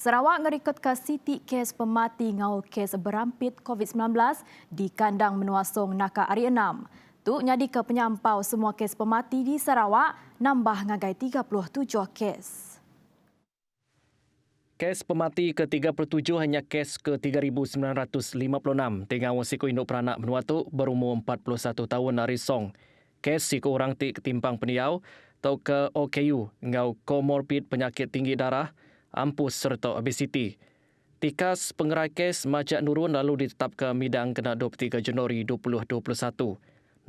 Sarawak ngerikut ke Siti kes pemati ngau kes berampit COVID-19 di kandang menuasong Naka Ari 6. Tu nyadi ke penyampau semua kes pemati di Sarawak nambah ngagai 37 kes. Kes pemati ke-37 hanya kes ke-3,956 tengah siku induk peranak menua tu berumur 41 tahun Arisong. Kes siku orang ti ketimpang peniau atau ke OKU ngau komorbid penyakit tinggi darah, ampus serta obesiti. Tikas pengerai kes Majak Nurun lalu ditetapkan midang kena 23 Januari 2021.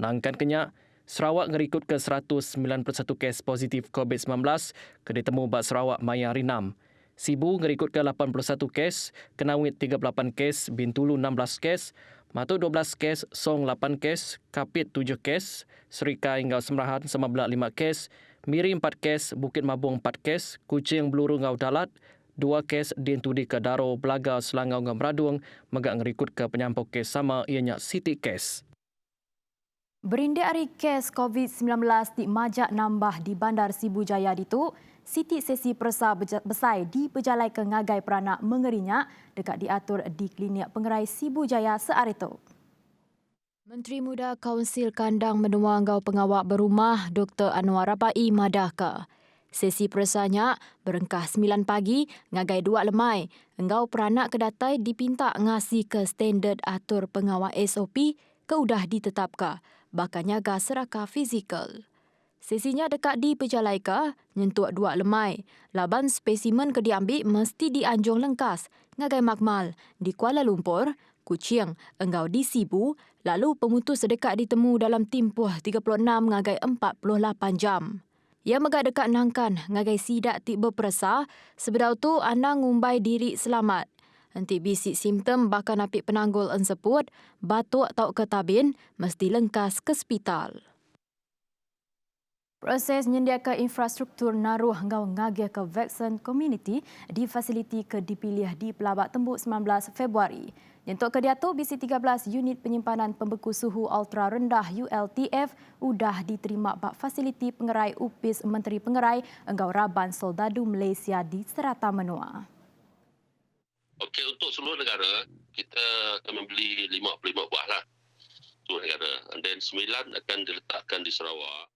Nangkan kenyak, Sarawak ngerikut ke 191 kes positif COVID-19 ke ditemu Bat Sarawak Maya Rinam. Sibu ngerikut ke 81 kes, Kenawit 38 kes, Bintulu 16 kes, Matu 12 kes, Song 8 kes, Kapit 7 kes, Serikai Ngau Semerahan Semabelak 5 kes, Miri 4 kes, Bukit Mabung 4 kes, Kuching Beluru Ngau Dalat, 2 kes diintudi ke Daro, Belaga, Selangau Ngau Meradung, megak ngerikut ke penyampau kes sama ianya Siti kes. Berindik hari kes COVID-19 di Majak nambah di Bandar Sibu Jaya ditu, Siti sesi persa besai di pejalai ke ngagai peranak mengerinya dekat diatur di klinik pengerai Sibu Jaya sehari itu. Menteri Muda Kaunsil Kandang Menua Ngau Pengawak Berumah Dr. Anwar Rabai madahka. Sesi persanya berengkah 9 pagi ngagai 2 lemai. Engau peranak kedatai dipinta ngasi ke standard atur pengawak SOP ke udah ditetapkan. Bahkan nyaga serakah fizikal. Sesinya dekat di Pejalaika, nyentuak 2 lemai. Laban spesimen ke diambil mesti dianjung lengkas. Ngagai makmal di Kuala Lumpur, Kuching, enggau di Sibu, lalu pemutus dekat ditemu dalam tempoh 36 ngagai 48 jam. Ia megak dekat nangkan ngagai sidak tiba perasa, sebedau tu anang ngumbai diri selamat. Nanti bisik simptom bahkan apik penanggul enseput, batuk atau ketabin, mesti lengkas ke hospital. Proses menyediakan infrastruktur naruh ngau ngagih ke vaksin community di fasiliti ke dipilih di Pelabak Tembuk 19 Februari. Untuk ke diatur, bisi 13 unit penyimpanan pembeku suhu ultra rendah ULTF udah diterima bak fasiliti pengerai UPIS Menteri Pengerai Engau Raban Soldadu Malaysia di Serata Menua. Okey, untuk seluruh negara, kita akan membeli 55 buah lah. Seluruh negara. Dan 9 akan diletakkan di Sarawak.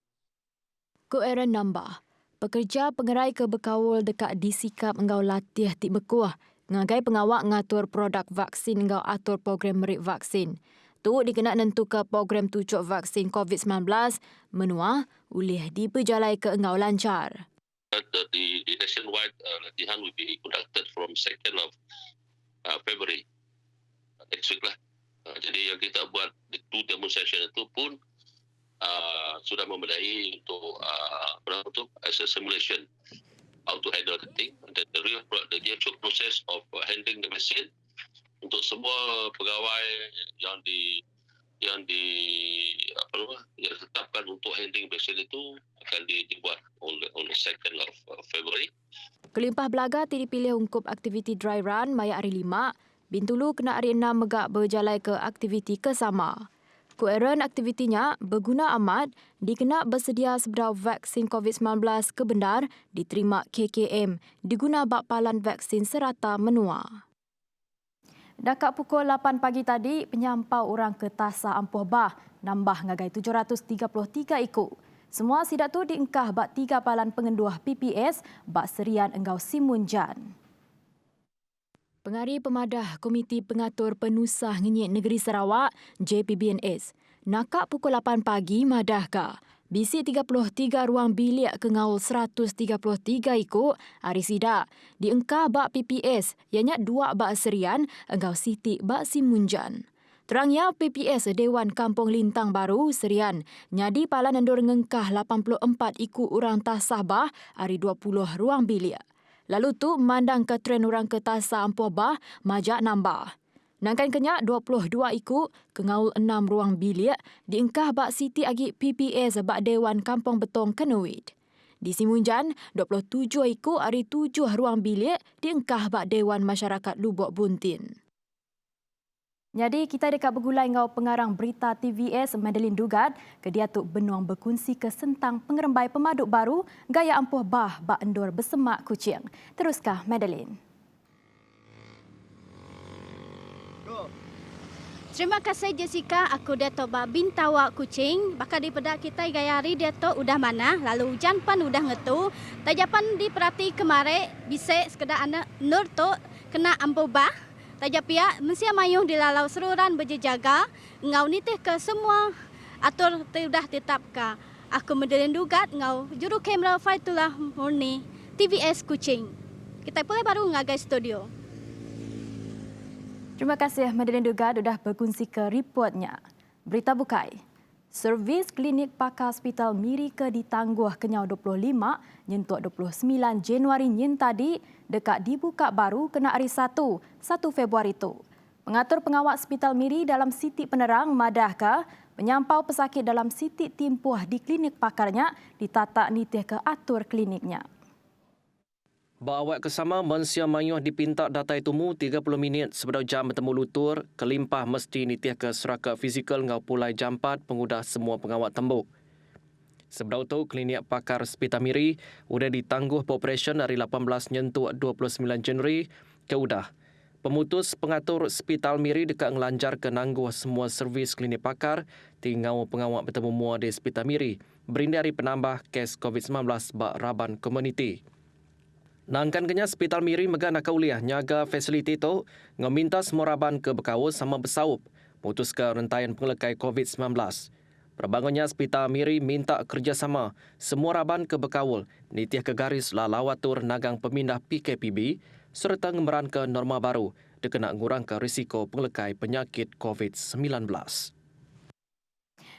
Ko Aaron nambah, pekerja pengerai ke berkawul dekat disikap engau latih tik bekuah, ngagai pengawak ngatur produk vaksin engau atur program merik vaksin. Tu dikena nentu ke program tucuk vaksin COVID-19 menua ulih diperjalai ke engau lancar. The nationwide latihan will be conducted from 2nd of February next week lah. Jadi yang kita buat di 2 demonstration itu pun sudah memadai untuk as a simulation how to handle the thing. And the actual process of handling the vaccine untuk semua pegawai yang ditetapkan untuk handling vaksin itu akan dibuat on the 2nd of February. Kelimpah belaga dipilih ungkup aktiviti dry run maya hari 5, Bintulu kena hari 6 megak berjalai ke aktiviti kesama. Kueran aktivitinya berguna amat dikena bersedia sebedau vaksin COVID-19 ke Bendar diterima KKM diguna bak palan vaksin serata menua. Dekat pukul 8 pagi tadi, penyampau orang ke Tasah Ampuh Bah nambah ngagai 733 ikut. Semua sidak tu diengkah bak 3 palan pengenduah PPS bak serian Enggau Simunjan. Pengari Pemadah Komiti Pengatur Penusah Ngenyit Negeri Sarawak, JPBNS, nakak pukul 8 pagi madahka. Bisi 33 ruang bilik ke ngaul 133 ikut hari sidak. Diengkah bak PPS, ianya 2 bak serian, Enggau Siti bak Simunjan. Terangnya PPS Dewan Kampung Lintang Baru serian nyadi palan endur ngengkah 84 ikut orang Tasah Bah hari 20 ruang bilik. Lalu tu mandang ke tren orang ke Tasah Ampuh Bah majak nambah. Nangkan kenyak 22 ikut ke ngaul 6 ruang bilik diengkah bak Siti Agik PPS bak Dewan Kampung Betong Kenuit. Di Simunjan 27 ikut hari 7 ruang bilik diengkah bak Dewan Masyarakat Lubuk Buntin. Jadi kita dekat bergulai ngau pengarang berita TVS Madeline Dugat ke dia tu benuang berkongsi ke sentang pengerembai pemaduk baru gaya Ampuh Bah bak endor bersemak Kuching. Teruskah Madeline? Terima kasih Jessica, aku Dato' Babin Tawak Kuching. Bakal di pedak kita gaya hari Dato' udah mana, lalu hujan pan udah ngetu. Tajapan di perhati kemarin bisa sekedar anak nur tu kena ampubah. Tajap pihak mesti mayuh dilalau seruran berjejaga. Ngau nitih ke semua atur sudah tetapkan. Aku mendelin dugat ngau juru kamera Faitullah Murni TVS Kuching. Kita pula baru ngagai studio. Terima kasih Madeline Dugard sudah berkongsi ke reportnya. Berita bukai. Servis klinik pakar Hospital Miri ke ditangguh kenyau 25 nyentuk 29 Januari nyen tadi dekat dibuka baru kena hari 1 Februari itu. Pengatur pengawal Hospital Miri dalam Siti Penerang madahkah penyampau pesakit dalam Siti timpuh di klinik pakarnya ditata nitih ke atur kliniknya. Baawak kesama mensia mayuh dipinta datai tumu 30 minit sebelum jam bertemu lutur, kelimpah mesti nitih ke seraka fizikal ngau pulai jam 4 pengudah semua pengawal tembuk. Sebelum itu, klinik pakar Hospital Miri sudah ditangguh operasi dari 18 nyentuh 29 Januari ke udah. Pemutus pengatur Hospital Miri dekat ngelanjar ke nangguh semua servis klinik pakar tinggal pengawal bertemu mua di Hospital Miri berhindari penambah kes COVID-19 bak raban komuniti. Nangkan kenya Hospital Miri megan akauliah nyaga fasiliti tu meminta semua raban ke berkawal sama bersaup putus ke rentaian penglekai COVID-19. Perbangunnya Hospital Miri minta kerjasama semua raban ke berkawal nitih ke garis lalawatur nagang pemindah PKPB serta ngemeran ke norma baru dikena ngurangkan risiko penglekai penyakit COVID-19.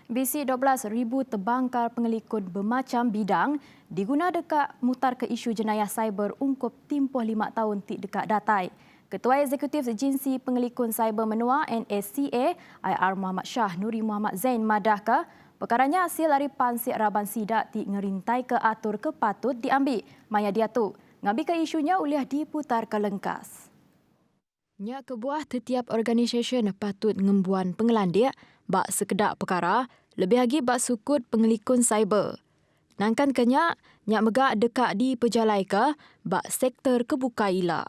BC 12,000 terbangkar pengelikut bermacam bidang diguna dekat mutar ke isu jenayah cyber ungkup timpuh 5 tahun dekat datai. Ketua Eksekutif Agensi Pengelikun Cyber Menua NSCA IR Muhammad Shah Nuri Muhammad Zain madahkah perkaranya hasil dari pansik raban sidak ngerintai ke atur ke patut diambil maya dia tu. Ngabi ke isunya uliah diputar ke lengkas. Nya kebuah setiap organisasi patut ngembuan pengelandik bak sekedar perkara, lebih lagi bak sukut pengelikun cyber. Nangkan kenyak, nyak megak dekat di pejalai ke bak sektor kebuka ila.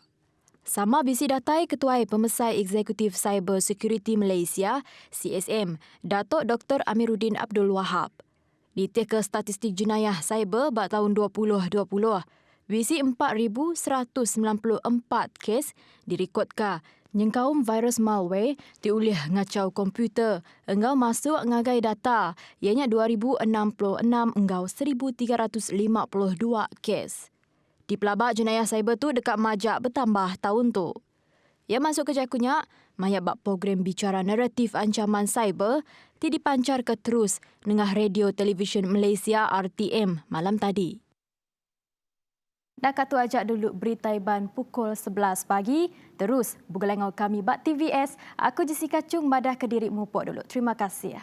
Sama bisi datai Ketua Pemesai Eksekutif Cyber Security Malaysia, CSM, Datuk Dr. Amiruddin Abdul Wahab. Ditih ke statistik jenayah cyber bak tahun 2020, bisi 4,194 kes direkodkan. Nyengkaum virus malware diulih ngacau komputer engau masuk ngagai data ianya 2,066 engau 1,352 kes. Di pelabak jenayah cyber tu dekat majak bertambah tahun tu. Ia masuk ke jakunya, maya bak program bicara naratif ancaman cyber ti dipancar ke terus dengan Radio Television Malaysia RTM malam tadi. Dah katu ajak dulu berita Iban pukul 11 pagi. Terus, bugelengau kami Bak TVS. Aku Jessica Chung badah ke diri mupuk dulu. Terima kasih.